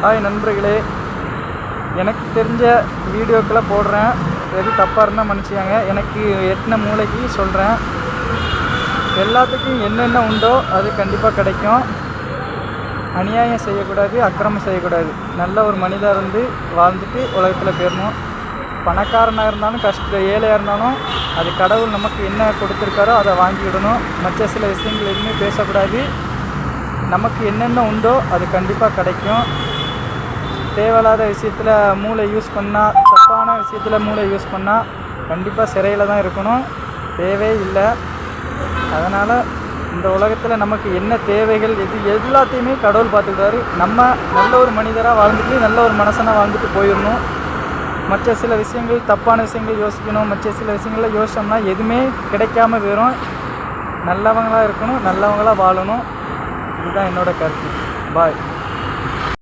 Hi நண்பர்களே, எனக்கு தெரிஞ்ச வீடியோக்களை போடுறேன். எது தப்பாக இருந்தால் மன்னிச்சிக்கங்க. எனக்கு எட்டின மூளைக்கு சொல்கிறேன். எல்லாத்துக்கும் என்னென்ன உண்டோ அது கண்டிப்பாக கிடைக்கும். அநியாயம் செய்யக்கூடாது, அக்கிரமம் செய்யக்கூடாது. நல்ல ஒரு மனிதர் இருந்து வாழ்ந்துட்டு உலகத்தில் போயிடணும். பணக்காரனாக இருந்தாலும் ஏழையாக இருந்தாலும் அது கடவுள் நமக்கு என்ன கொடுத்துருக்காரோ அதை வாங்கிவிடணும். மற்ற சில விஷயங்கள் எதுவுமே பேசக்கூடாது. நமக்கு என்னென்ன உண்டோ அது கண்டிப்பாக கிடைக்கும். தேவையில்லாத விஷயத்தில் மூளை யூஸ் பண்ணால், தப்பான விஷயத்தில் மூளை யூஸ் பண்ணால் கண்டிப்பாக சிறையில் தான் இருக்கணும். தேவை இல்லை. அதனால் இந்த உலகத்தில் நமக்கு என்ன தேவைகள் எல்லாத்தையுமே கடவுள் பார்த்துக்கிட்டாரு. நம்ம நல்ல ஒரு மனிதராக வாழ்ந்துட்டு நல்ல ஒரு மனுஷனாக வாழ்ந்துட்டு போயிடணும். மற்ற சில விஷயங்கள், தப்பான விஷயங்கள் யோசிக்கணும். மற்ற சில விஷயங்களில் யோசிச்சோம்னா எதுவுமே கிடைக்காம போயிடும். நல்லவங்களாக இருக்கணும், நல்லவங்களாக வாழணும். இதுதான் என்னோட கருத்து. பாய்.